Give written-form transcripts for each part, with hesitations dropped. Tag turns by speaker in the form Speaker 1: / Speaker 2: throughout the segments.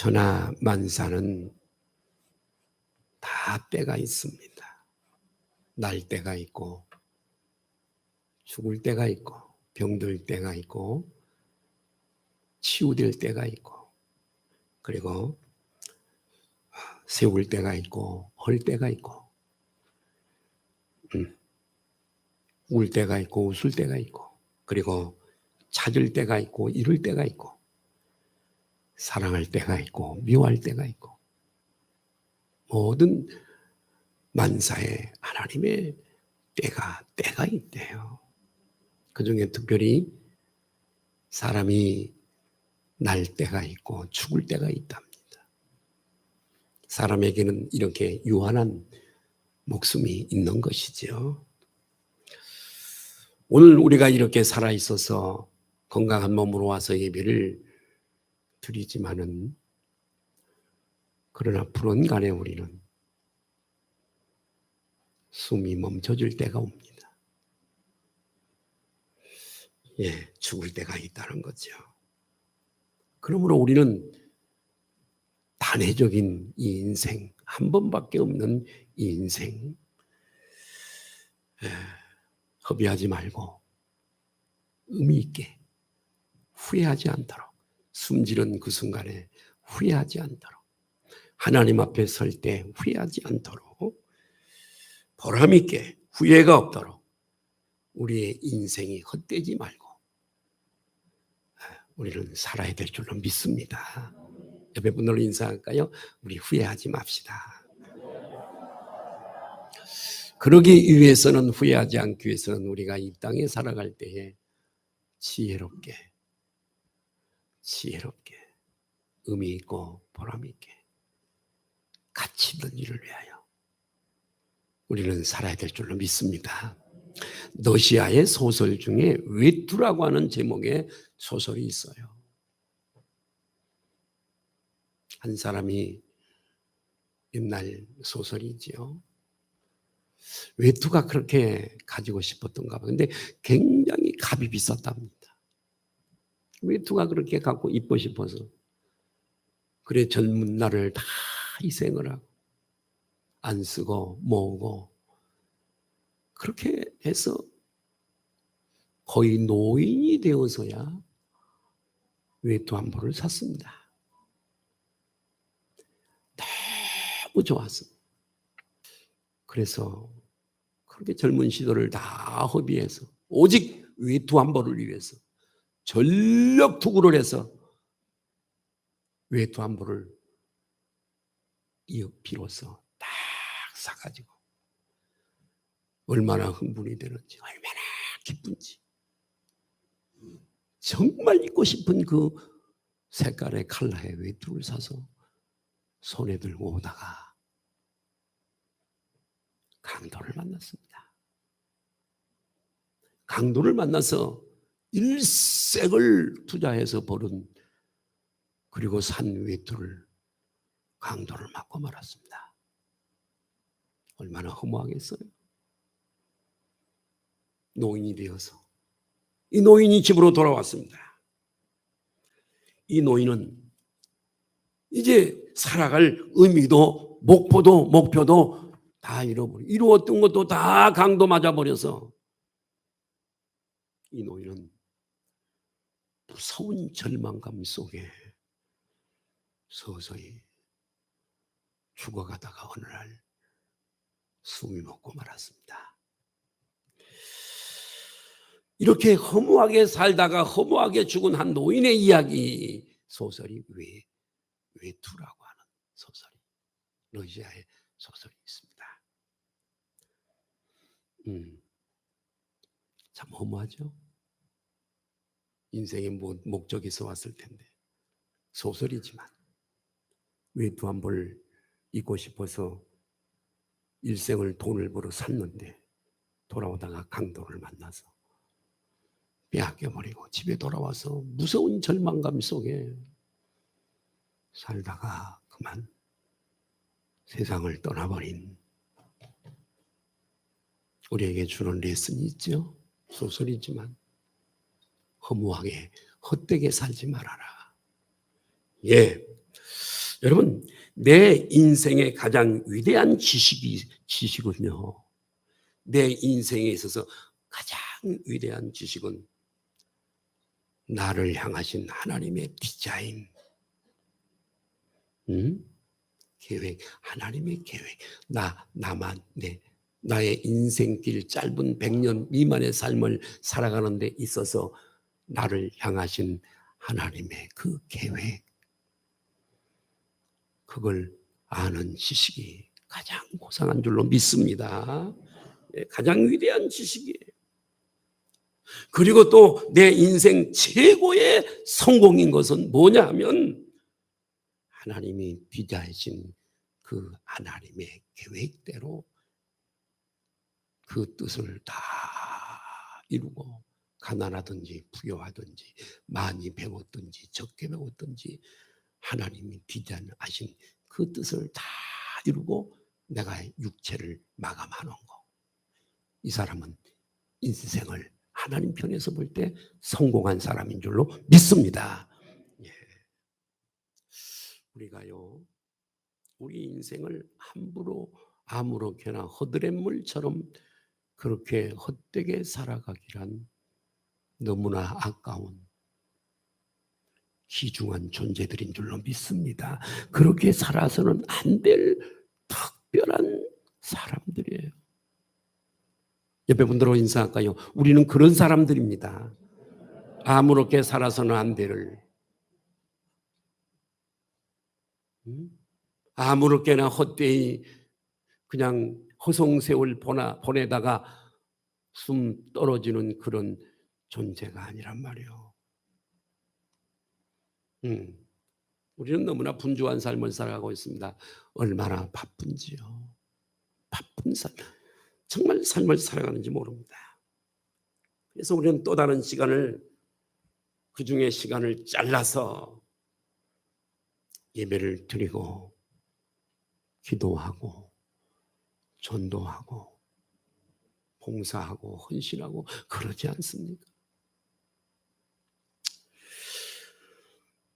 Speaker 1: 천하 만사는 다 때가 있습니다. 날 때가 있고 죽을 때가 있고 병들 때가 있고 치유될 때가 있고 그리고 세울 때가 있고 헐 때가 있고 울 때가 있고 웃을 때가 있고 그리고 찾을 때가 있고 잃을 때가 있고 사랑할 때가 있고 미워할 때가 있고 모든 만사에 하나님의 때가 있대요. 그중에 특별히 사람이 날 때가 있고 죽을 때가 있답니다. 사람에게는 이렇게 유한한 목숨이 있는 것이죠. 오늘 우리가 이렇게 살아있어서 건강한 몸으로 와서 예배를 드리지만은 그러나 불언간에 우리는 숨이 멈춰질 때가 옵니다. 죽을 때가 있다는 거죠. 그러므로 우리는 단회적인 이 인생, 한 번밖에 없는 이 인생, 허비하지 말고 의미 있게 후회하지 않도록, 숨지른 그 순간에 후회하지 않도록, 하나님 앞에 설 때 후회하지 않도록, 보람 있게 후회가 없도록 우리의 인생이 헛되지 말고 우리는 살아야 될 줄로 믿습니다. 옆에 분들로 인사할까요? 우리 후회하지 맙시다. 그러기 위해서는, 후회하지 않기 위해서는 우리가 이 땅에 살아갈 때에 지혜롭게 의미 있고 보람 있게 가치 있는 일을 위하여 우리는 살아야 될 줄로 믿습니다. 너시아의 소설 중에 외투라고 하는 제목의 소설이 있어요. 한 사람이 옛날 소설이지요. 외투가 그렇게 가지고 싶었던가 봐요. 근데 굉장히 값이 비쌌답니다. 외투가 그렇게 갖고 입고 싶어서. 그래 젊은 날을 다 희생을 하고 안 쓰고 모으고 그렇게 해서 거의 노인이 되어서야 외투 한 벌을 샀습니다. 너무 좋았습니다. 그래서 그렇게 젊은 시절을 다 허비해서 오직 외투 한 벌을 위해서 전력 투구를 해서 외투 한 벌을 비로소 딱 사가지고 얼마나 흥분이 되는지 얼마나 기쁜지 정말 입고 싶은 그 색깔의 컬러의 외투를 사서 손에 들고 오다가 강도를 만났습니다. 강도를 만나서 일색을 투자해서 벌은 그리고 산 외투를 강도를 맞고 말았습니다. 얼마나 허무하겠어요. 노인이 되어서 이 노인이 집으로 돌아왔습니다. 이 노인은 이제 살아갈 의미도 목표도 다 잃어버리고 이루었던 것도 다 강도 맞아버려서 이 노인은 무서운 절망감 속에 서서히 죽어가다가 어느 날 숨이 멎고 말았습니다. 이렇게 허무하게 살다가 허무하게 죽은 한 노인의 이야기 소설이 외투라고 하는 소설이 러시아의 소설이 있습니다. 참 허무하죠. 인생의 목적에서 왔을 텐데 소설이지만 외투 한 벌 입고 싶어서 일생을 돈을 벌어 샀는데 돌아오다가 강도를 만나서 빼앗겨버리고 집에 돌아와서 무서운 절망감 속에 살다가 그만 세상을 떠나버린 우리에게 주는 레슨이 있죠. 소설이지만 허무하게 헛되게 살지 말아라. 여러분, 내 인생의 가장 위대한 지식은요. 내 인생에 있어서 가장 위대한 지식은 나를 향하신 하나님의 디자인, 계획, 하나님의 계획. 나의 인생길 짧은 100년 미만의 삶을 살아가는 데 있어서 나를 향하신 하나님의 그 계획, 그걸 아는 지식이 가장 고상한 줄로 믿습니다. 가장 위대한 지식이에요. 그리고 또 내 인생 최고의 성공인 것은 뭐냐 하면 하나님이 디자인하신 그 하나님의 계획대로 그 뜻을 다 이루고 가난하든지 부유하든지 많이 배웠든지 적게 배웠든지 하나님이 디자인하신 그 뜻을 다 이루고 내가 육체를 마감하는 거. 이 사람은 인생을 하나님 편에서 볼 때 성공한 사람인 줄로 믿습니다. 예. 우리가요, 우리 인생을 함부로 아무렇게나 허드렛물처럼 그렇게 헛되게 살아가기란 너무나 아까운 귀중한 존재들인 줄로 믿습니다. 그렇게 살아서는 안 될 특별한 사람들이에요. 옆에 분들하고 인사할까요? 우리는 그런 사람들입니다. 아무렇게 살아서는 안 될, 아무렇게나 헛되이 그냥 허송세월 보내다가 숨 떨어지는 그런 존재가 아니란 말이에요. 우리는 너무나 분주한 삶을 살아가고 있습니다. 얼마나 바쁜지요. 바쁜 삶, 정말 삶을 살아가는지 모릅니다. 그래서 우리는 또 다른 시간을, 그 중에 시간을 잘라서 예배를 드리고 기도하고 전도하고 봉사하고 헌신하고 그러지 않습니까?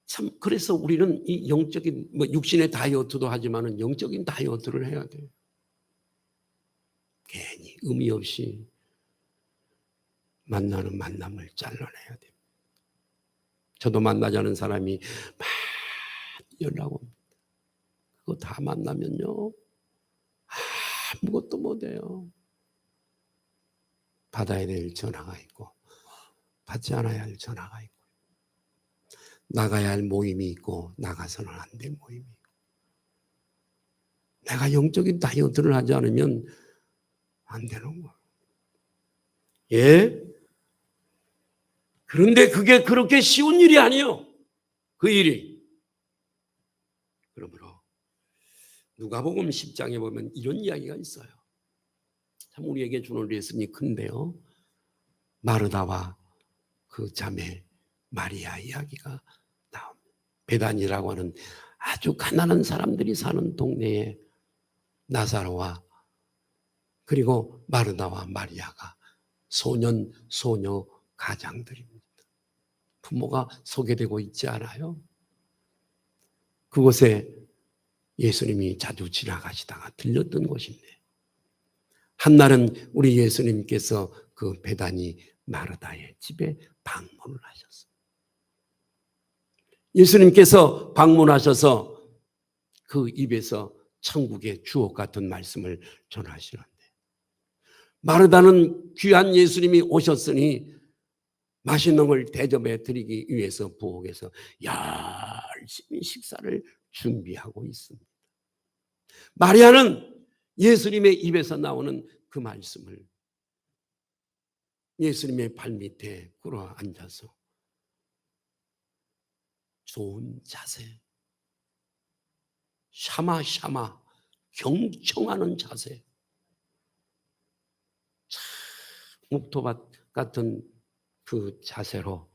Speaker 1: 참, 그래서 우리는 이 영적인, 육신의 다이어트도 하지만은 영적인 다이어트를 해야 돼요. 괜히 의미 없이 만나는 만남을 잘라내야 돼요. 저도 만나자는 사람이 많이 연락 옵니다. 그거 다 만나면요, 아무것도 못해요. 받아야 될 전화가 있고 받지 않아야 할 전화가 있고 나가야 할 모임이 있고 나가서는 안 될 모임이 있고 내가 영적인 다이어트를 하지 않으면 안 되는 거예요. 예? 그런데 그게 그렇게 쉬운 일이 아니에요. 그 일이. 그러므로 누가복음 10장에 보면 이런 이야기가 있어요. 참 우리에게 주는 레슨이 큰데요. 마르다와 그 자매 마리아 이야기가 나옵니다. 베단이라고 하는 아주 가난한 사람들이 사는 동네에 나사로와 그리고 마르다와 마리아가 소년, 소녀 가장들입니다. 부모가 소개되고 있지 않아요? 그곳에 예수님이 자주 지나가시다가 들렸던 곳인데 한날은 우리 예수님께서 그 베다니 마르다의 집에 방문을 하셨어요. 예수님께서 방문하셔서 그 입에서 천국의 주옥 같은 말씀을 전하시는데 마르다는 귀한 예수님이 오셨으니 맛있는 걸 대접해 드리기 위해서 부엌에서 열심히 식사를 준비하고 있습니다. 마리아는 예수님의 입에서 나오는 그 말씀을 예수님의 발밑에 꿇어 앉아서 좋은 자세, 샤마샤마 경청하는 자세, 목토밭 같은 그 자세로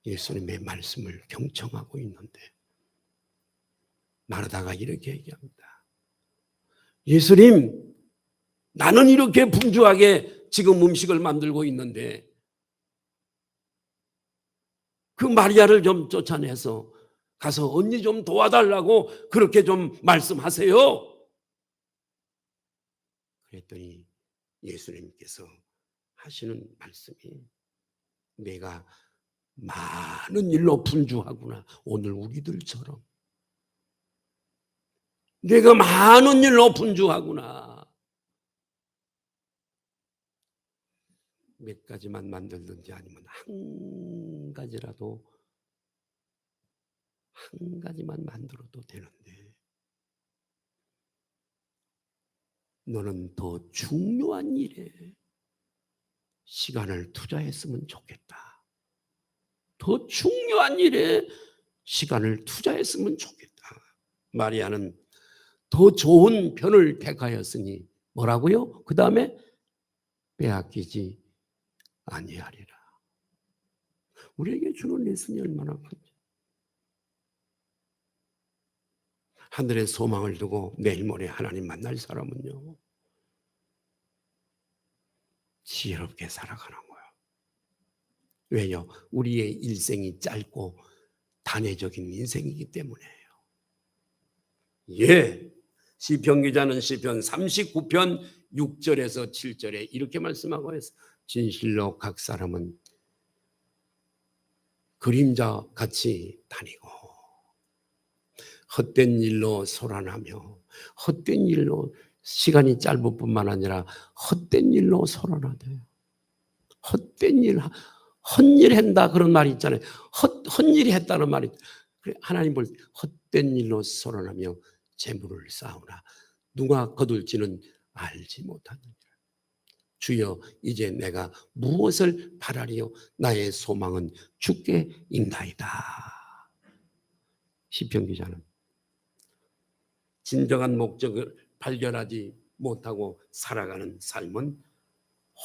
Speaker 1: 예수님의 말씀을 경청하고 있는데 마르다가 이렇게 얘기합니다. 예수님, 나는 이렇게 분주하게 지금 음식을 만들고 있는데 그 마리아를 좀 쫓아내서 가서 언니 좀 도와달라고 그렇게 좀 말씀하세요. 그랬더니 예수님께서 하시는 말씀이 내가 많은 일로 분주하구나. 오늘 우리들처럼 내가 많은 일로 분주하구나. 몇 가지만 만들든지 아니면 한 가지만 만들어도 되는데 너는 더 중요한 일에 시간을 투자했으면 좋겠다. 더 중요한 일에 시간을 투자했으면 좋겠다. 마리아는 더 좋은 편을 택하였으니 뭐라고요? 그 다음에 빼앗기지 아니하리라. 우리에게 주는 레슨이 얼마나 큰지. 하늘에 소망을 두고 내일 모레 하나님 만날 사람은요, 지혜롭게 살아가는 거야. 왜요? 우리의 일생이 짧고 단회적인 인생이기 때문이에요. 예, 시편 기자는 시편 39편 6절에서 7절에 이렇게 말씀하고 있어요. 진실로 각 사람은 그림자 같이 다니고 헛된 일로 소란하며, 헛된 일로 시간이 짧을 뿐만 아니라 헛된 일로 소란하대요. 헛된 일, 헛일 한다 그런 말이 있잖아요. 헛일이 했다는 말이. 하나님 볼 때 헛된 일로 소란하며 재물을 쌓으나 누가 거둘지는 알지 못하느니라. 주여 이제 내가 무엇을 바라리요? 나의 소망은 주께 있나이다. 시편 기자는 진정한 목적을 발견하지 못하고 살아가는 삶은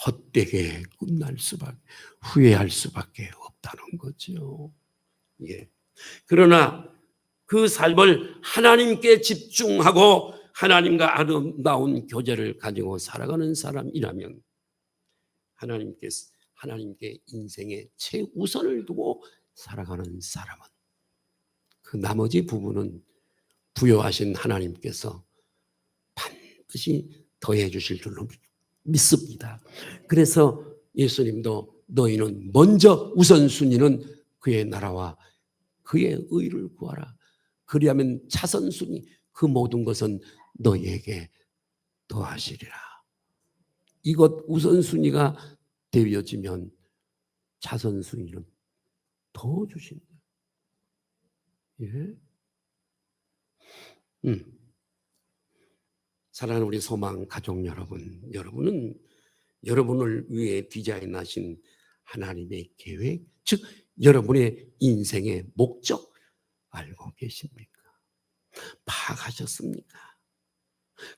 Speaker 1: 헛되게 끝날 수밖에, 후회할 수밖에 없다는 거죠. 예. 그러나 그 삶을 하나님께 집중하고 하나님과 아름다운 교제를 가지고 살아가는 사람이라면 하나님께 인생의 최우선을 두고 살아가는 사람은 그 나머지 부분은 부여하신 하나님께서 반드시 더해 주실 줄로 믿습니다. 그래서 예수님도 너희는 먼저 우선순위는 그의 나라와 그의 의를 구하라. 그리하면 차선순위 그 모든 것은 너희에게 더하시리라. 이것 우선순위가 되어지면 차선순위는 더 주신다. 예? 사랑하는 우리 소망 가족 여러분, 여러분은 여러분을 위해 디자인하신 하나님의 계획, 즉 여러분의 인생의 목적 알고 계십니까? 파악하셨습니까?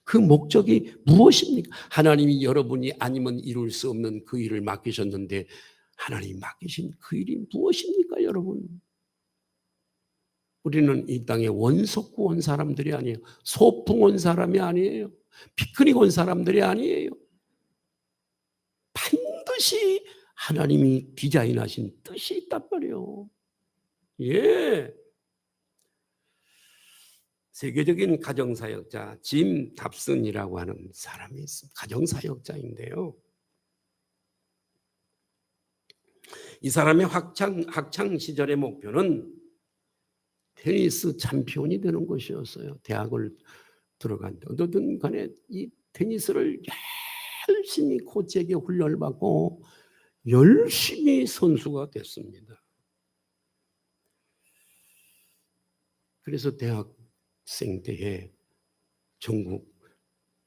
Speaker 1: 그 목적이 무엇입니까? 하나님이 여러분이 아니면 이룰 수 없는 그 일을 맡기셨는데 하나님이 맡기신 그 일이 무엇입니까, 여러분? 우리는 이 땅에 원석구 온 사람들이 아니에요. 소풍 온 사람이 아니에요. 피크닉 온 사람들이 아니에요. 반드시 하나님이 디자인하신 뜻이 있단 말이에요. 예. 세계적인 가정사역자 짐 답슨이라고 하는 사람이 있습니다. 가정사역자인데요. 이 사람의 학창 시절의 목표는 테니스 챔피언이 되는 것이었어요. 대학을 들어갔는데 어떻든 간에 이 테니스를 열심히 코치에게 훈련을 받고 열심히 선수가 됐습니다. 그래서 대학생 때에 전국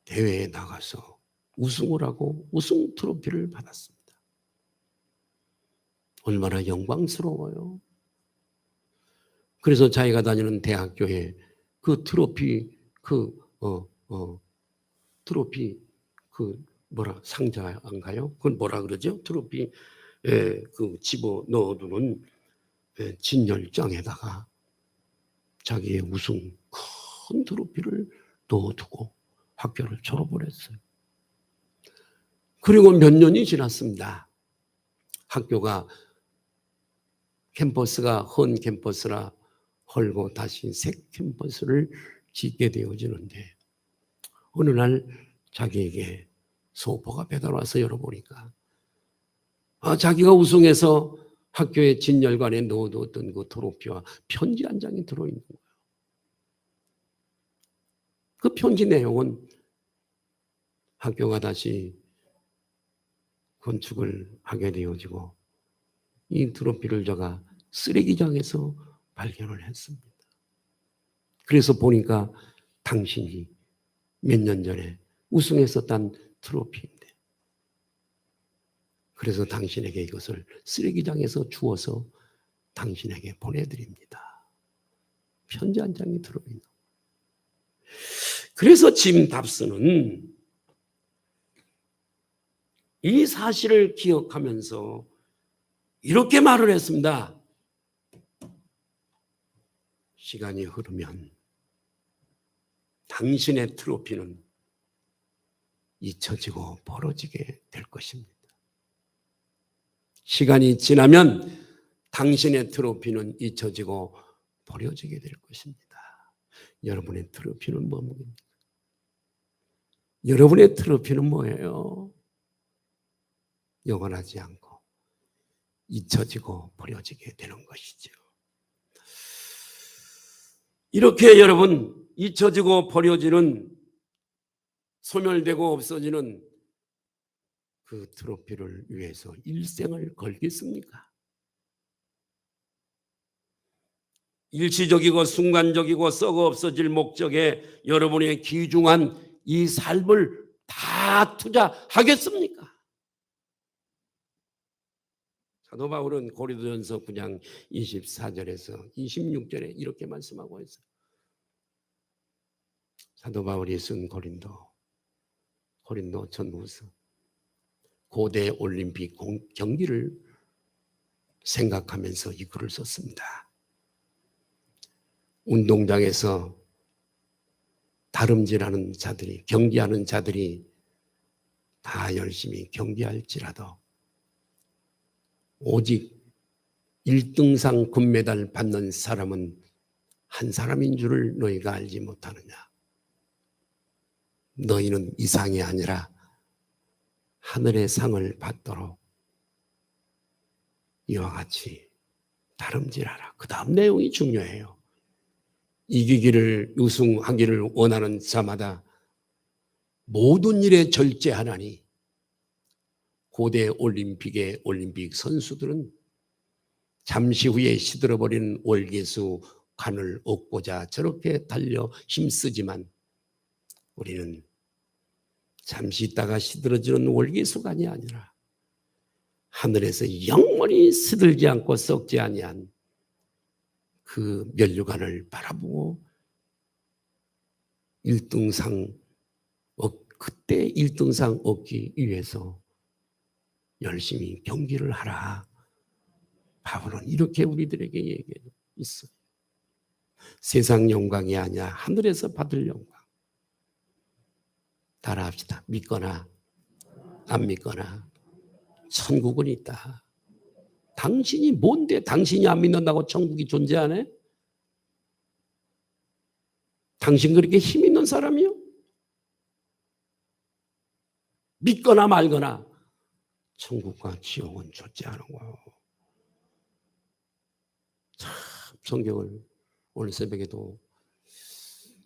Speaker 1: 대회에 나가서 우승을 하고 우승 트로피를 받았습니다. 얼마나 영광스러워요. 그래서 자기가 다니는 대학교에 그 트로피 상자인가요? 그건 뭐라 그러죠? 트로피 그 집어 넣어두는 진열장에다가 자기의 우승 큰 트로피를 넣어두고 학교를 졸업을 했어요. 그리고 몇 년이 지났습니다. 학교가 캠퍼스가 헌 캠퍼스라 헐고 다시 새 캠퍼스를 짓게 되어지는데 어느 날 자기에게 소포가 배달 와서 열어보니까 자기가 우승해서 학교의 진열관에 넣어두었던 그 트로피와 편지 한 장이 들어있는 거예요. 그 편지 내용은 학교가 다시 건축을 하게 되어지고 이 트로피를 제가 쓰레기장에서 발견을 했습니다. 그래서 보니까 당신이 몇 년 전에 우승해서 딴 트로피인데 그래서 당신에게 이것을 쓰레기장에서 주워서 당신에게 보내드립니다. 편지 한 장이 들어있는 거예요. 그래서 짐 답스는 이 사실을 기억하면서 이렇게 말을 했습니다. 시간이 흐르면 당신의 트로피는 잊혀지고 벌어지게 될 것입니다. 시간이 지나면 당신의 트로피는 잊혀지고 버려지게 될 것입니다. 여러분의 트로피는 뭡니까? 여러분의 트로피는 뭐예요? 영원하지 않고 잊혀지고 버려지게 되는 것이죠. 이렇게 여러분 잊혀지고 버려지는 소멸되고 없어지는 그 트로피를 위해서 일생을 걸겠습니까? 일시적이고 순간적이고 썩어 없어질 목적에 여러분의 귀중한 이 삶을 다 투자하겠습니까? 사도 바울은 고린도전서 9장 24절에서 26절에 이렇게 말씀하고 있어요. 사도 바울이 쓴 고린도 전후서 고대 올림픽 경기를 생각하면서 이 글을 썼습니다. 운동장에서 다름질하는 자들이, 경기하는 자들이 다 열심히 경기할지라도 오직 1등상 금메달 받는 사람은 한 사람인 줄을 너희가 알지 못하느냐. 너희는 이 상이 아니라 하늘의 상을 받도록 이와 같이 다름질하라. 그 다음 내용이 중요해요. 이기기를 우승하기를 원하는 자마다 모든 일에 절제하나니 고대 올림픽의 올림픽 선수들은 잠시 후에 시들어버리는 월계수 관을 얻고자 저렇게 달려 힘쓰지만 우리는 잠시 있다가 시들어지는 월계수관이 아니라 하늘에서 영원히 시들지 않고 썩지 아니한 그 면류관을 바라보고 1등상 그때 1등상 얻기 위해서 열심히 경기를 하라. 바울은 이렇게 우리들에게 얘기해 있어요. 세상 영광이 아니야 하늘에서 받을 영광. 따라합시다. 믿거나 안 믿거나 천국은 있다. 당신이 뭔데 당신이 안 믿는다고 천국이 존재하네? 당신 그렇게 힘 있는 사람이요? 믿거나 말거나 천국과 지옥은 존재하는 거예요. 참 성경을 오늘 새벽에도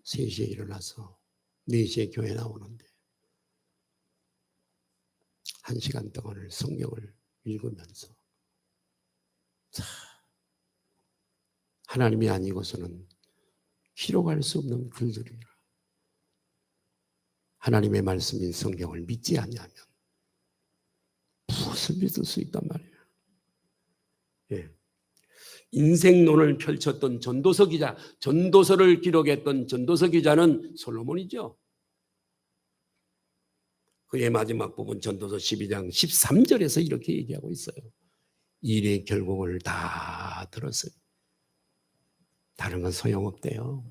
Speaker 1: 3시에 일어나서 4시에 교회 나오는데 1시간 동안을 성경을 읽으면서 참 하나님이 아니고서는 기록할 수 없는 글들이라. 하나님의 말씀인 성경을 믿지 아니하면 무엇을 믿을 수 있단 말이에요. 예. 인생론을 펼쳤던 전도서 기자, 전도서를 기록했던 전도서 기자는 솔로몬이죠. 그의 마지막 부분 전도서 12장 13절에서 이렇게 얘기하고 있어요. 일의 결국을 다 들었어요. 다른 건 소용없대요.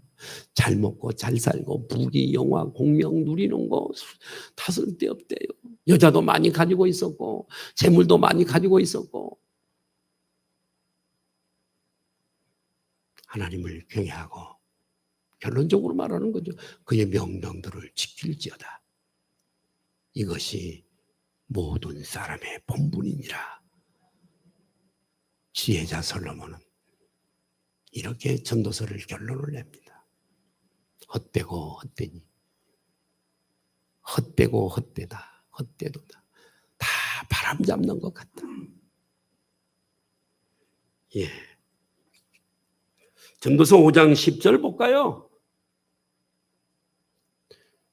Speaker 1: 잘 먹고 잘 살고 부귀 영화 공명 누리는 거 다 쓸데없대요. 여자도 많이 가지고 있었고 재물도 많이 가지고 있었고 하나님을 경외하고 결론적으로 말하는 거죠. 그의 명령들을 지킬지어다. 이것이 모든 사람의 본분이니라. 지혜자 솔로몬은 이렇게 전도서를 결론을 냅니다. 헛되고 헛되니 헛되고 헛되다 헛되도다 다 바람 잡는 것 같다. 예. 전도서 5장 10절 볼까요?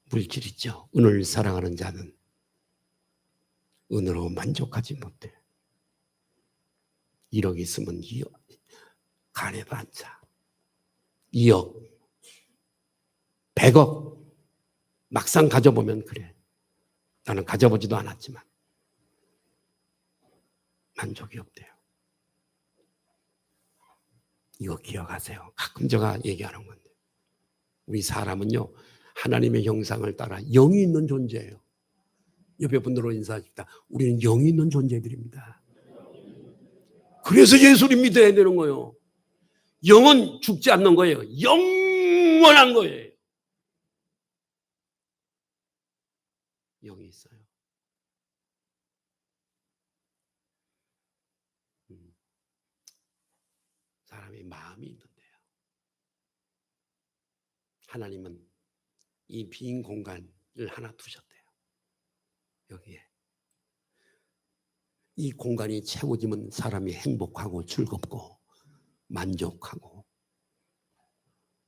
Speaker 1: 물질 있죠. 은을 사랑하는 자는 은으로 만족하지 못해. 1억 있으면 2억 간에도 안 차. 2억 100억 막상 가져보면 그래. 나는 가져보지도 않았지만 만족이 없대요. 이거 기억하세요. 가끔 제가 얘기하는 건데 우리 사람은요 하나님의 형상을 따라 영이 있는 존재예요. 옆에 분들로 인사하십니다. 우리는 영이 있는 존재들입니다. 그래서 예수를 믿어야 되는 거예요. 영은 죽지 않는 거예요. 영원한 거예요. 영이 있어요. 사람의 마음이 있는데요. 하나님은 이 빈 공간을 하나 두셨대요. 여기에. 이 공간이 채워지면 사람이 행복하고 즐겁고 만족하고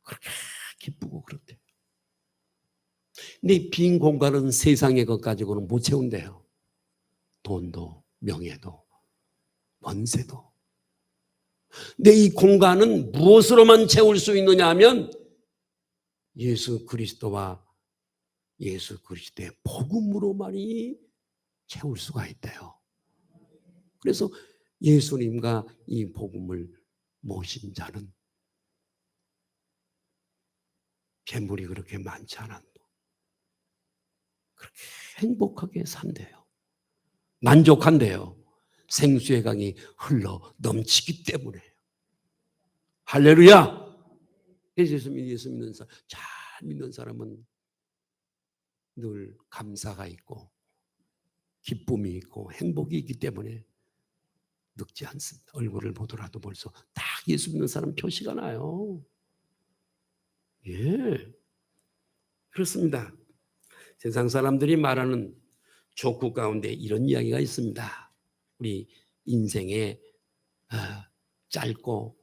Speaker 1: 그렇게 기쁘고 그렇대요. 근데 이 빈 공간은 세상의 것 가지고는 못 채운대요. 돈도 명예도 권세도. 근데 이 공간은 무엇으로만 채울 수 있느냐 하면 예수 그리스도와 예수 그리스도의 복음으로만이 채울 수가 있대요. 그래서 예수님과 이 복음을 모신 자는 재물이 그렇게 많지 않아도 그렇게 행복하게 산대요. 만족한대요. 생수의 강이 흘러 넘치기 때문에. 할렐루야. 예수 믿는 사람, 잘 믿는 사람은 늘 감사가 있고 기쁨이 있고 행복이 있기 때문에 늙지 않습니다. 얼굴을 보더라도 벌써 딱 예수 믿는 사람 표시가 나요. 예, 그렇습니다. 세상 사람들이 말하는 족구 가운데 이런 이야기가 있습니다. 우리 인생의 짧고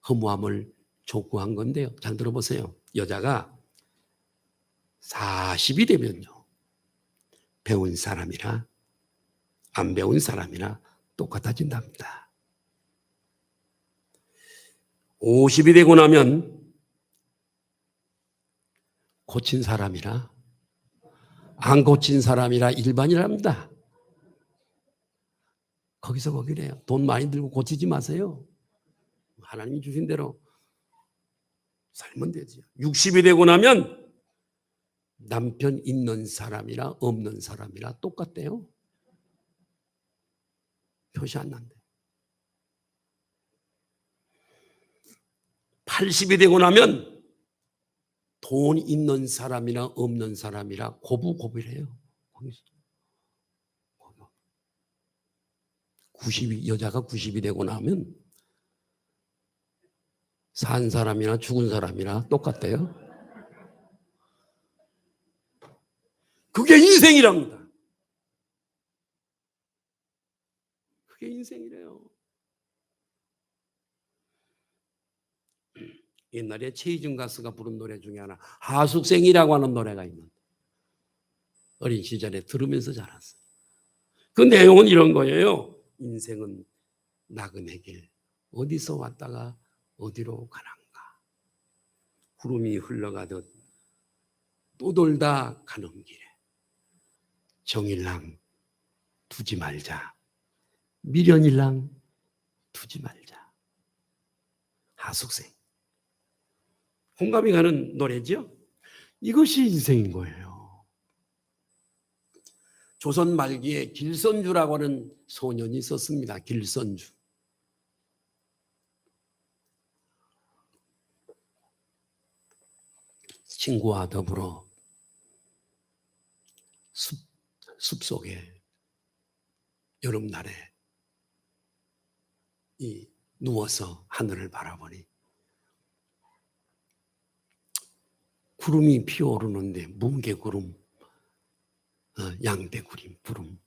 Speaker 1: 허무함을 족구한 건데요. 잘 들어보세요. 여자가 40이 되면요. 배운 사람이나 안 배운 사람이나 똑같아진답니다. 50이 되고 나면 고친 사람이나 안 고친 사람이라 일반이랍니다. 거기서 거기래요. 돈 많이 들고 고치지 마세요. 하나님이 주신 대로 살면 되죠. 60이 되고 나면 남편 있는 사람이나 없는 사람이나 똑같대요. 표시 안 난대. 80이 되고 나면 돈 있는 사람이나 없는 사람이라 고부고비래요. 90이, 여자가 90이 되고 나면 산 사람이나 죽은 사람이나 똑같대요. 그게 인생이랍니다. 그게 인생이래요. 옛날에 최희준 가수가 부른 노래 중에 하나 하숙생이라고 하는 노래가 있는데 어린 시절에 들으면서 자랐어요. 그 내용은 이런 거예요. 인생은 나그네 길 어디서 왔다가 어디로 가는가. 구름이 흘러가듯 또 돌다 가는 길에 정일랑 두지 말자. 미련일랑 두지 말자. 하숙생. 공감이 가는 노래죠. 이것이 인생인 거예요. 조선 말기에 길선주라고 하는 소년이 있었습니다. 길선주. 친구와 더불어 숲속에 여름날에 누워서 하늘을 바라보니 구름이 피어오르는데 뭉게구름, 양대구름, 구름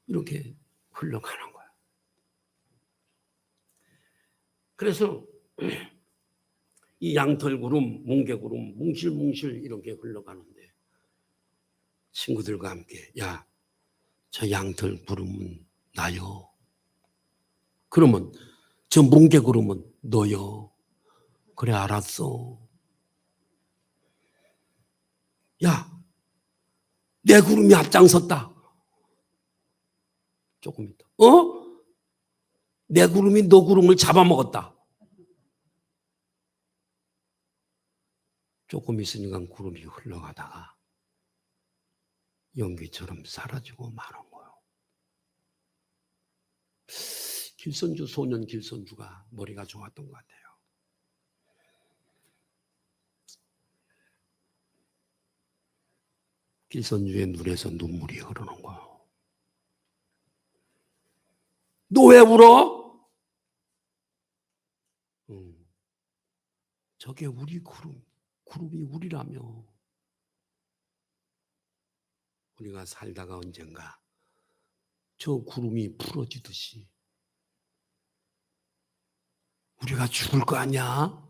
Speaker 1: 이렇게 흘러가는 거야. 그래서 이 양털구름, 뭉게구름, 뭉실뭉실 이렇게 흘러가는데 친구들과 함께 야, 저 양털구름은 나요. 그러면 저 뭉게구름은 너요. 그래 알았어. 야, 내 구름이 앞장섰다. 조금 있다. 내 구름이 너 구름을 잡아먹었다. 조금 있으니까 구름이 흘러가다가 연기처럼 사라지고 마는 거예요. 길선주, 소년 길선주가 머리가 좋았던 것 같아요. 길선주의 눈에서 눈물이 흐르는 거예요. 너 왜 울어? 저게 우리 구름이 우리라며. 우리가 살다가 언젠가 저 구름이 풀어지듯이 우리가 죽을 거 아니야?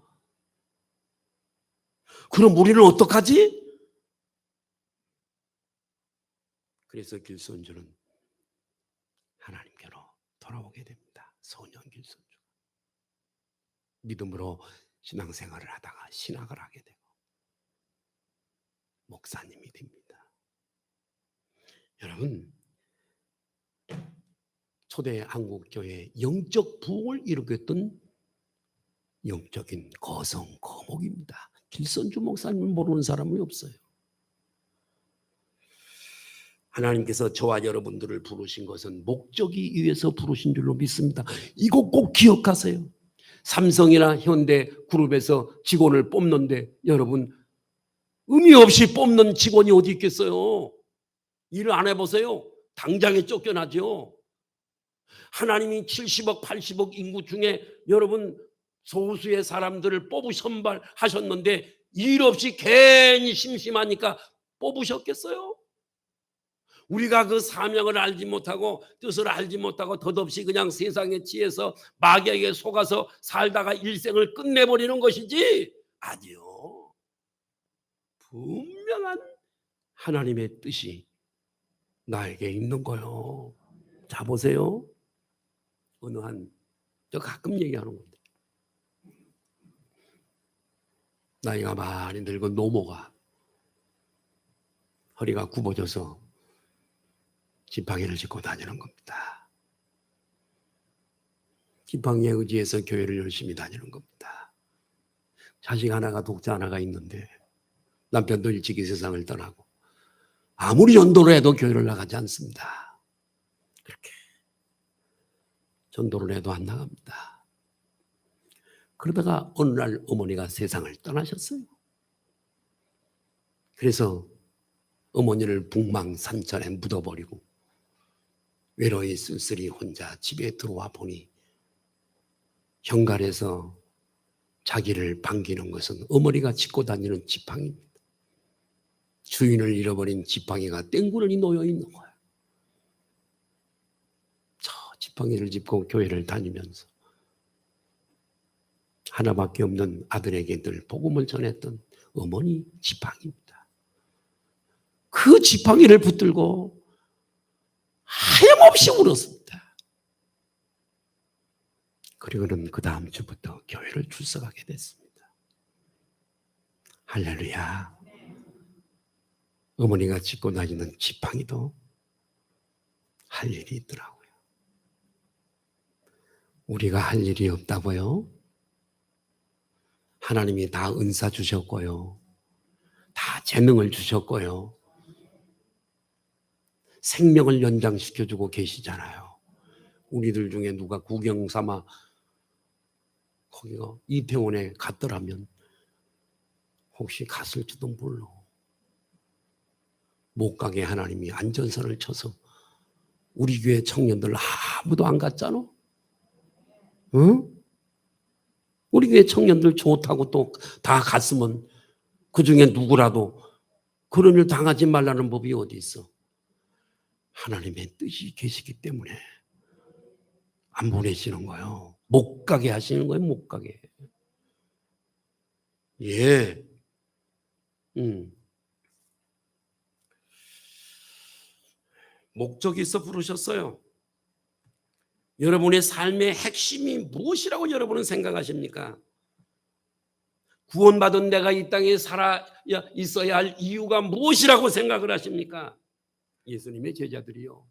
Speaker 1: 그럼 우리는 어떡하지? 그래서 길선주는 하나님께로 돌아오게 됩니다. 소년 길선주. 믿음으로 신앙생활을 하다가 신학을 하게 되고 목사님이 됩니다. 여러분, 초대 한국교회의 영적 부흥을 일으켰던 영적인 거성, 거목입니다. 길선주 목사님을 모르는 사람이 없어요. 하나님께서 저와 여러분들을 부르신 것은 목적이 위해서 부르신 줄로 믿습니다. 이거 꼭 기억하세요. 삼성이나 현대 그룹에서 직원을 뽑는데 여러분 의미 없이 뽑는 직원이 어디 있겠어요? 일을 안 해보세요. 당장에 쫓겨나죠. 하나님이 70억, 80억 인구 중에 여러분 소수의 사람들을 뽑으 선발하셨는데 일 없이 괜히 심심하니까 뽑으셨겠어요? 우리가 그 사명을 알지 못하고 뜻을 알지 못하고 덧없이 그냥 세상에 치여서 마귀에게 속아서 살다가 일생을 끝내버리는 것이지 아니요. 분명한 하나님의 뜻이 나에게 있는 거요. 자 보세요. 어느 저 가끔 얘기하는 건데 나이가 많이 늙은 노모가 허리가 굽어져서 지팡이를 짚고 다니는 겁니다. 지팡이에 의지해서 교회를 열심히 다니는 겁니다. 자식 하나가 독자 하나가 있는데 남편도 일찍이 세상을 떠나고 아무리 전도를 해도 교회를 나가지 않습니다. 그렇게 전도를 해도 안 나갑니다. 그러다가 어느 날 어머니가 세상을 떠나셨어요. 그래서 어머니를 북망산천에 묻어버리고 외로이 쓸쓸히 혼자 집에 들어와 보니 현관에서 자기를 반기는 것은 어머니가 짚고 다니는 지팡이입니다. 주인을 잃어버린 지팡이가 땡구런이 놓여 있는 거예요. 저 지팡이를 짚고 교회를 다니면서 하나밖에 없는 아들에게 늘 복음을 전했던 어머니 지팡이입니다. 그 지팡이를 붙들고 하염없이 울었습니다. 그리고는 그 다음 주부터 교회를 출석하게 됐습니다. 할렐루야. 어머니가 짚고 다니는 지팡이도 할 일이 있더라고요. 우리가 할 일이 없다고요? 하나님이 다 은사 주셨고요. 다 재능을 주셨고요. 생명을 연장시켜주고 계시잖아요. 우리들 중에 누가 구경 삼아 거기가 이태원에 갔더라면 혹시 갔을지도 몰라. 못 가게 하나님이 안전선을 쳐서 우리 교회 청년들 아무도 안 갔잖아. 응? 우리 교회 청년들 좋다고 또 다 갔으면 그중에 누구라도 그런 일 당하지 말라는 법이 어디 있어. 하나님의 뜻이 계시기 때문에 안 보내시는 거예요. 못 가게 하시는 거예요. 못 가게. 예. 목적이 있어 부르셨어요. 여러분의 삶의 핵심이 무엇이라고 여러분은 생각하십니까? 구원받은 내가 이 땅에 살아 있어야 할 이유가 무엇이라고 생각을 하십니까? 예수님의 제자들이요.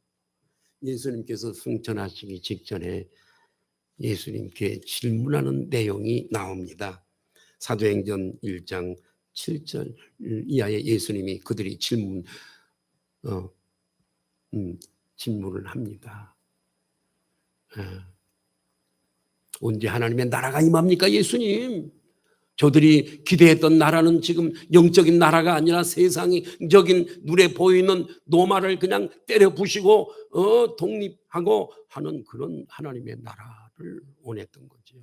Speaker 1: 예수님께서 승천하시기 직전에 예수님께 질문하는 내용이 나옵니다. 사도행전 1장 7절 이하에 예수님이 그들이 질문을 합니다. 언제 하나님의 나라가 임합니까, 예수님? 저들이 기대했던 나라는 지금 영적인 나라가 아니라 세상적인 눈에 보이는 노마를 그냥 때려 부시고 독립하고 하는 그런 하나님의 나라를 원했던 거죠.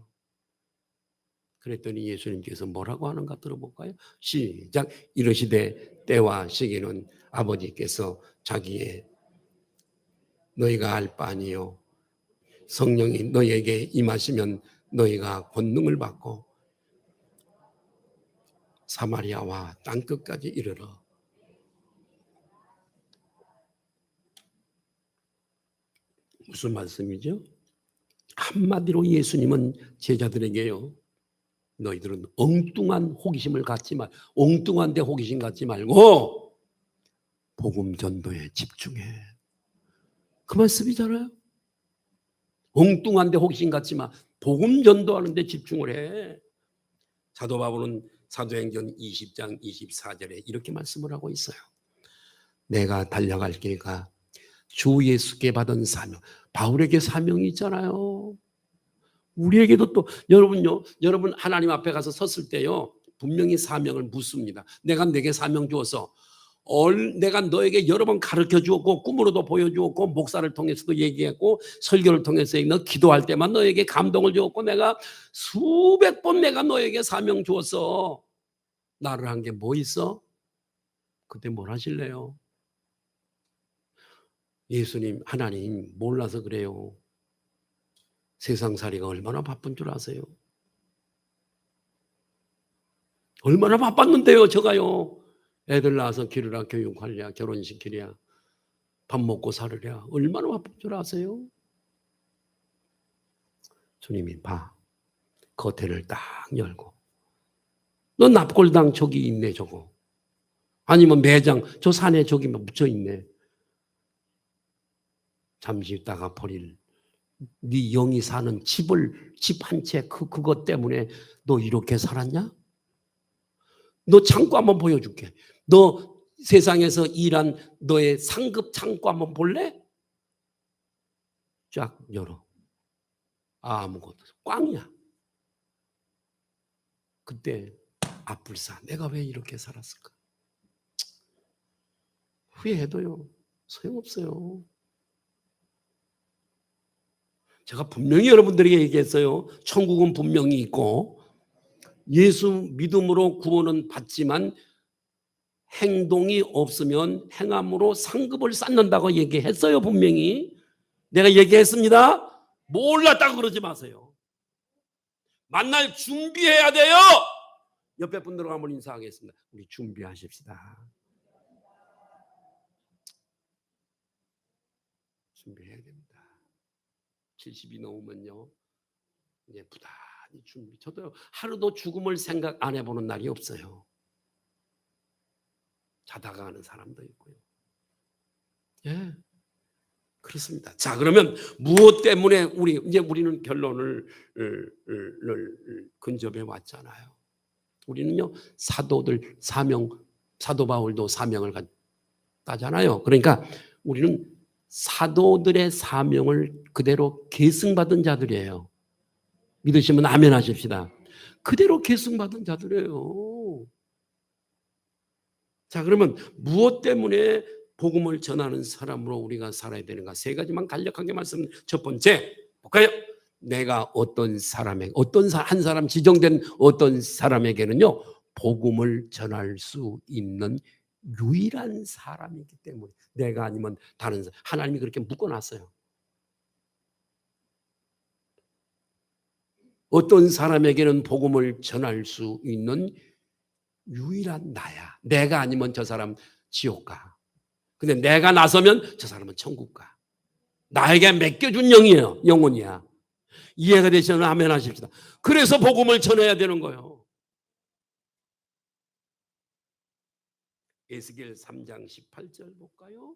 Speaker 1: 그랬더니 예수님께서 뭐라고 하는가 들어볼까요? 시작. 이르시되 때와 시기는 아버지께서 자기의 너희가 알 바 아니요 성령이 너희에게 임하시면 너희가 권능을 받고 사마리아와 땅끝까지 이르러. 무슨 말씀이죠? 한마디로 예수님은 제자들에게요, 너희들은 엉뚱한 호기심을 갖지 말, 엉뚱한 데 호기심 갖지 말고 복음 전도에 집중해. 그 말씀이잖아요. 엉뚱한 데 호기심 갖지 마. 복음 전도하는 데 집중을 해. 사도 바울은 사도행전 20장 24절에 이렇게 말씀을 하고 있어요. 내가 달려갈 길가 주 예수께 받은 사명. 바울에게 사명이 있잖아요. 우리에게도 또 여러분요, 여러분 하나님 앞에 가서 섰을 때요, 분명히 사명을 묻습니다. 내가 내게 사명 주어서 내가 너에게 여러 번 가르쳐 주었고 꿈으로도 보여주었고 목사를 통해서도 얘기했고 설교를 통해서 너 기도할 때만 너에게 감동을 주었고 내가 수백 번 내가 너에게 사명 주었어. 나를 한 게 뭐 있어? 그때 뭘 하실래요? 예수님, 하나님 몰라서 그래요. 세상살이가 얼마나 바쁜 줄 아세요? 얼마나 바빴는데요, 저가요. 애들 낳아서 기르라, 교육하랴, 결혼시키랴, 밥 먹고 살으랴. 얼마나 바쁜 줄 아세요? 주님이 봐. 커튼을 딱 열고. 너 납골당 저기 있네, 저거. 아니면 매장, 저 산에 저기 묻혀 있네. 잠시 있다가 버릴 네 영이 사는 집 한 채 그것 때문에 너 이렇게 살았냐? 너 창고 한번 보여줄게. 너 세상에서 일한 너의 상급 창고 한번 볼래? 쫙 열어. 아무것도 꽝이야. 그때 아뿔싸 내가 왜 이렇게 살았을까? 후회해도요 소용없어요. 제가 분명히 여러분들에게 얘기했어요. 천국은 분명히 있고 예수 믿음으로 구원은 받지만 행동이 없으면 행함으로 상급을 쌓는다고 얘기했어요. 분명히 내가 얘기했습니다. 몰랐다고 그러지 마세요. 만날 준비해야 돼요. 옆에 분들과 한번 인사하겠습니다. 우리 준비하십시다. 준비해야 됩니다. 70이 넘으면요 이제 부단히 준비. 저도 하루도 죽음을 생각 안 해보는 날이 없어요. 자다가 하는 사람도 있고요. 예, 그렇습니다. 자, 그러면 무엇 때문에 우리는 결론을 근접해 왔잖아요. 우리는요 사도들 사명, 사도 바울도 사명을 갖다잖아요. 그러니까 우리는 사도들의 사명을 그대로 계승받은 자들이에요. 믿으시면 아멘 하십시다. 그대로 계승받은 자들이에요. 자, 그러면 무엇 때문에 복음을 전하는 사람으로 우리가 살아야 되는가? 세 가지만 간략하게 말씀. 첫 번째 볼까요? 내가 어떤 사람에게, 한 사람 지정된 어떤 사람에게는요, 복음을 전할 수 있는 유일한 사람이기 때문에, 내가 아니면 다른 사람, 하나님이 그렇게 묶어놨어요. 어떤 사람에게는 복음을 전할 수 있는 유일한 나야. 내가 아니면 저 사람 지옥 가. 근데 내가 나서면 저 사람은 천국 가. 나에게 맡겨준 영혼이야. 이해가 되시면 아멘 하십시다. 그래서 복음을 전해야 되는 거예요. 에스겔 3장 18절 볼까요?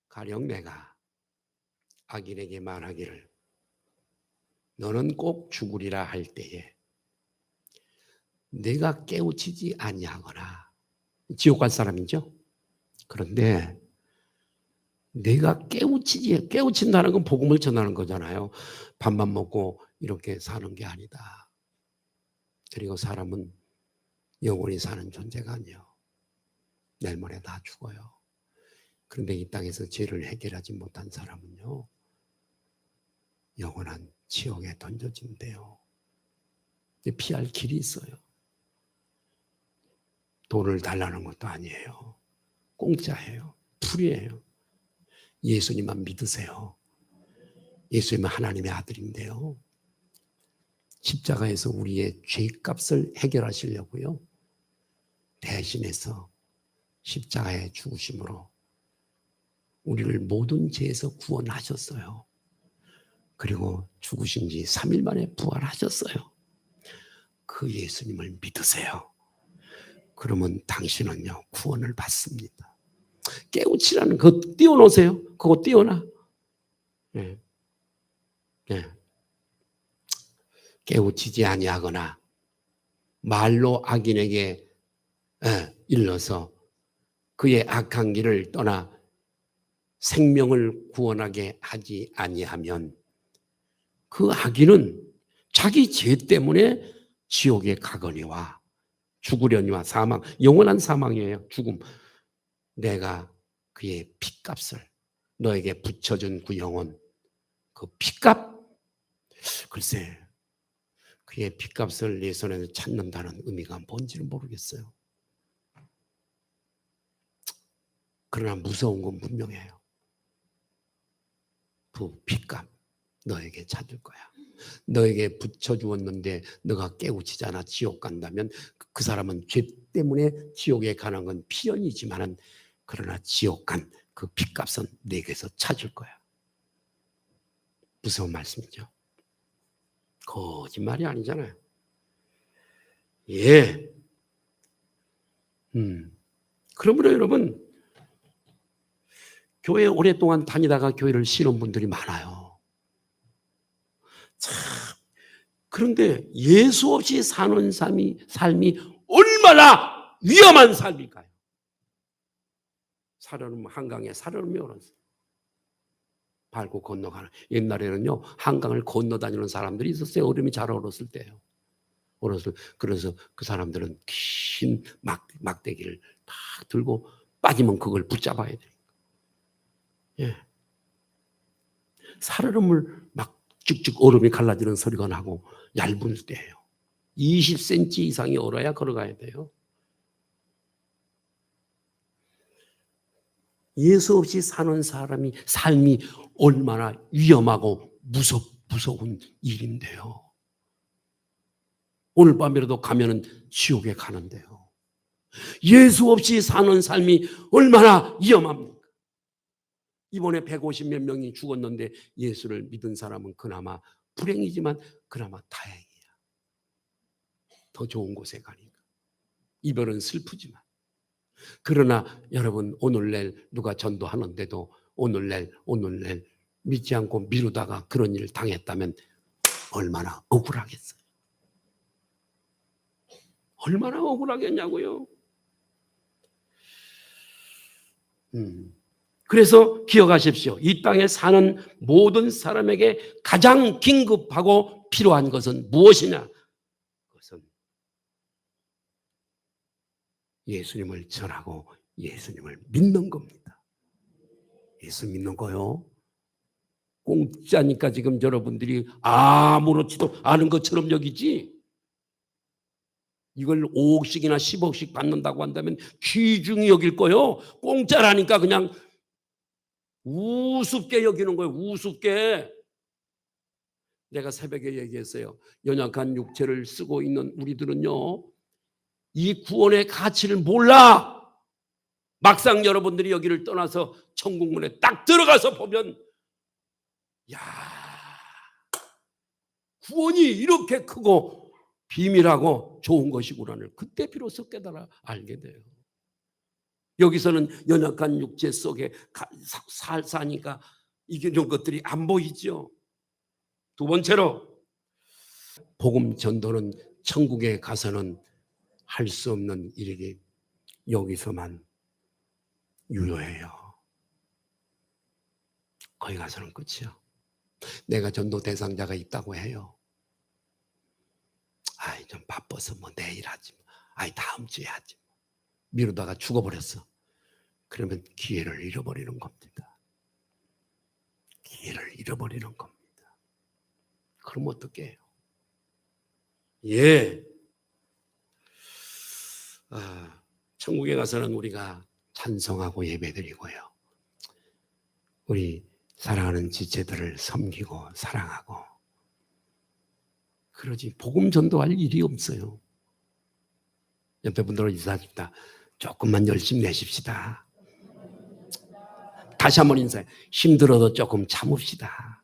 Speaker 1: 가령 내가 악인에게 말하기를 너는 꼭 죽으리라 할 때에 내가 깨우치지 아니하거나, 지옥 갈 사람이죠. 그런데 내가 깨우친다는 건 복음을 전하는 거잖아요. 밥만 먹고 이렇게 사는 게 아니다. 그리고 사람은 영원히 사는 존재가 아니에요. 내일 모레 다 죽어요. 그런데 이 땅에서 죄를 해결하지 못한 사람은요, 영원한 지옥에 던져진대요. 피할 길이 있어요. 돈을 달라는 것도 아니에요. 공짜예요. 풀이에요. 예수님만 믿으세요. 예수님은 하나님의 아들인데요, 십자가에서 우리의 죄값을 해결하시려고요, 대신해서 십자가에 죽으심으로 우리를 모든 죄에서 구원하셨어요. 그리고 죽으신 지 3일 만에 부활하셨어요. 그 예수님을 믿으세요. 그러면 당신은요, 구원을 받습니다. 깨우치라는 거 띄워놓으세요. 그거 띄워놔. 네. 네. 깨우치지 아니하거나 말로 악인에게 일러서 그의 악한 길을 떠나 생명을 구원하게 하지 아니하면 그 악인은 자기 죄 때문에 지옥에 가거니와 죽으려니와 사망, 영원한 사망이에요. 죽음. 내가 그의 핏값을 너에게 붙여준 그 영혼, 그 핏값, 글쎄 그의 핏값을 내 손에서 찾는다는 의미가 뭔지는 모르겠어요. 그러나 무서운 건 분명해요. 그 핏값 너에게 찾을 거야. 너에게 붙여주었는데 너가 깨우치잖아, 지옥 간다면 그 사람은 죄 때문에 지옥에 가는 건 피연이지만은, 그러나 지옥 간 그 핏값은 내게서 찾을 거야. 무서운 말씀이죠. 거짓말이 아니잖아요. 예. 그러므로 여러분, 교회 오랫동안 다니다가 교회를 싫은 분들이 많아요. 참. 그런데 예수 없이 사는 삶이 얼마나 위험한 삶일까요? 살얼음, 한강에 살얼음이 얼었어요. 밟고 건너가는. 옛날에는요, 한강을 건너다니는 사람들이 있었어요. 얼음이 잘 얼었을 때요. 그래서 그 사람들은 긴 막대기를 딱 들고 빠지면 그걸 붙잡아야 돼요. 예. 살얼음을 막 쭉쭉 얼음이 갈라지는 소리가 나고 얇은 때예요. 20cm 이상이 얼어야 걸어가야 돼요. 예수 없이 사는 삶이 얼마나 위험하고 무서운 일인데요. 오늘 밤이라도 가면은 지옥에 가는데요. 예수 없이 사는 삶이 얼마나 위험합니까? 이번에 150몇 명이 죽었는데 예수를 믿은 사람은 그나마, 불행이지만 그나마 다행이야. 더 좋은 곳에 가니까. 이별은 슬프지만. 그러나 여러분, 오늘날 누가 전도하는데도 오늘날 믿지 않고 미루다가 그런 일을 당했다면 얼마나 억울하겠어요. 얼마나 억울하겠냐고요. 그래서 기억하십시오. 이 땅에 사는 모든 사람에게 가장 긴급하고 필요한 것은 무엇이냐? 그것은 예수님을 전하고 예수님을 믿는 겁니다. 예수 믿는 거요. 공짜니까 지금 여러분들이 아무렇지도 않은 것처럼 여기지. 이걸 5억씩이나 10억씩 받는다고 한다면 귀중히 여길 거요. 공짜라니까 그냥 우습게 여기는 거예요. 우습게. 내가 새벽에 얘기했어요. 연약한 육체를 쓰고 있는 우리들은요, 이 구원의 가치를 몰라. 막상 여러분들이 여기를 떠나서 천국문에 딱 들어가서 보면, 야, 구원이 이렇게 크고 비밀하고 좋은 것이구나를 그때 비로소 깨달아 알게 돼요. 여기서는 연약한 육체 속에 사니까 이런 것들이 안 보이죠. 두 번째로, 복음 전도는 천국에 가서는 할 수 없는 일이기 여기서만 유효해요. 거기 가서는 끝이요. 내가 전도 대상자가 있다고 해요. 아이, 좀 바빠서 뭐 내일 하지. 아이, 다음 주에 하지. 미루다가 죽어버렸어. 그러면 기회를 잃어버리는 겁니다. 기회를 잃어버리는 겁니다. 그럼 어떻게 해요? 예. 천국에 가서는 우리가 찬송하고 예배드리고요. 우리 사랑하는 지체들을 섬기고 사랑하고 그러지 복음 전도할 일이 없어요. 옆에 분들은 인사합시다. 조금만 열심히 내십시다. 다시 한번 인사해. 힘들어도 조금 참읍시다.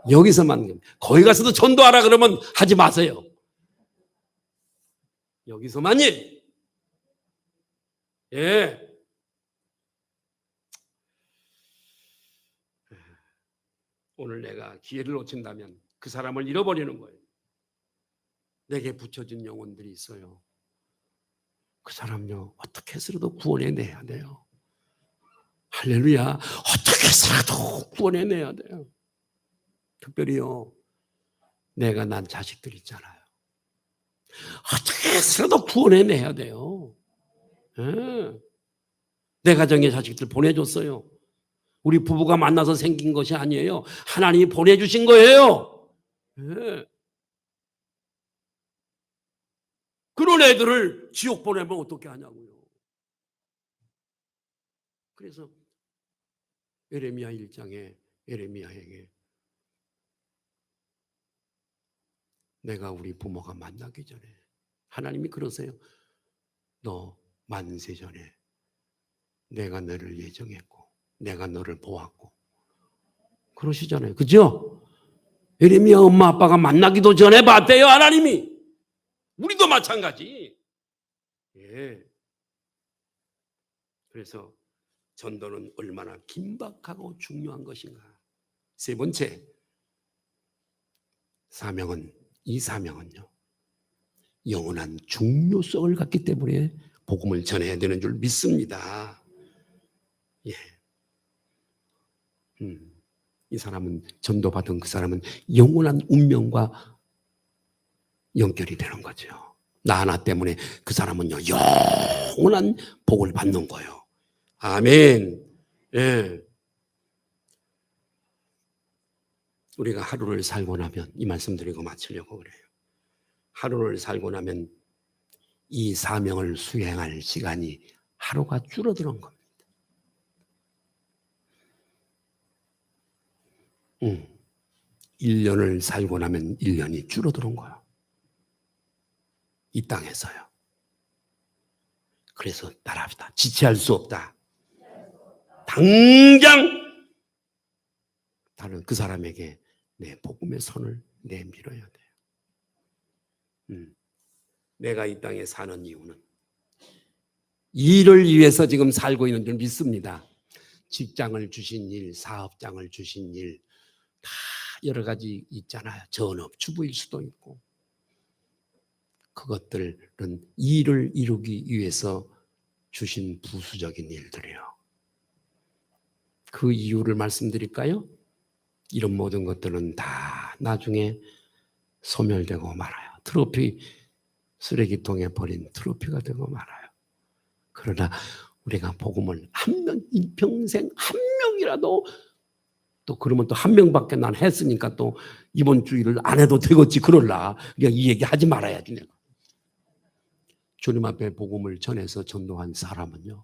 Speaker 1: 여기서만. 거기 가서도 전도하라 그러면 하지 마세요. 여기서만이. 예. 오늘 내가 기회를 놓친다면 그 사람을 잃어버리는 거예요. 내게 붙여진 영혼들이 있어요. 그 사람요, 어떻게 해서라도 구원해내야 돼요. 할렐루야. 어떻게 해서라도 구원해내야 돼요. 특별히요, 내가 난 자식들 있잖아요. 어떻게 해서라도 구원해내야 돼요. 네. 내 가정의 자식들 보내줬어요. 우리 부부가 만나서 생긴 것이 아니에요. 하나님이 보내주신 거예요. 네. 그런 애들을 지옥 보내면 어떻게 하냐고요. 그래서 예레미야 1장에 예레미야에게 내가 우리 부모가 만나기 전에 하나님이 그러세요. 너 만세 전에 내가 너를 예정했고 내가 너를 보았고 그러시잖아요. 그죠? 예레미야 엄마 아빠가 만나기도 전에 봤대요. 하나님이. 우리도 마찬가지. 예. 그래서 전도는 얼마나 긴박하고 중요한 것인가. 세 번째, 이 사명은요, 영원한 중요성을 갖기 때문에 복음을 전해야 되는 줄 믿습니다. 예. 이 사람은, 전도받은 그 사람은 영원한 운명과 연결이 되는 거죠. 나 하나 때문에 그 사람은요, 영원한 복을 받는 거예요. 아멘. 예. 우리가 하루를 살고 나면, 이 말씀 드리고 마치려고 그래요. 하루를 살고 나면 이 사명을 수행할 시간이 하루가 줄어드는 겁니다. 1년을 살고 나면 1년이 줄어드는 거예요. 이 땅에서요. 그래서 따라합시다. 지체할 수 없다. 당장 다른 그 사람에게 내 복음의 손을 내밀어야 돼요. 내가 이 땅에 사는 이유는 일을 위해서 지금 살고 있는 줄 믿습니다. 직장을 주신 일, 사업장을 주신 일, 다 여러 가지 있잖아요. 전업, 주부일 수도 있고. 그것들은 일을 이루기 위해서 주신 부수적인 일들이에요. 그 이유를 말씀드릴까요? 이런 모든 것들은 다 나중에 소멸되고 말아요. 트로피 쓰레기통에 버린 트로피가 되고 말아요. 그러나 우리가 복음을 한 명, 일평생 한 명이라도, 또 그러면 또 한 명밖에 난 했으니까 또 이번 주일을 안 해도 되겠지 그럴라. 그냥 이 얘기 하지 말아야지 내가. 주님 앞에 복음을 전해서 전도한 사람은요,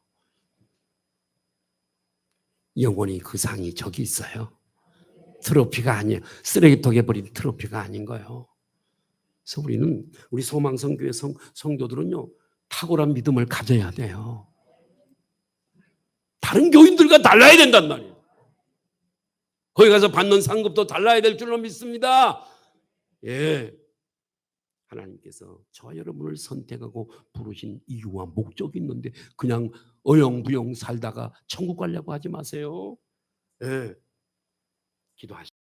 Speaker 1: 영원히 그 상이 저기 있어요. 트로피가 아니에요. 쓰레기통에 버린 트로피가 아닌 거예요. 그래서 우리 소망성교회 성도들은요, 탁월한 믿음을 가져야 돼요. 다른 교인들과 달라야 된단 말이에요. 거기 가서 받는 상급도 달라야 될 줄로 믿습니다. 예. 하나님께서 저와 여러분을 선택하고 부르신 이유와 목적이 있는데 그냥 어영부영 살다가 천국 가려고 하지 마세요. 예. 기도하시죠.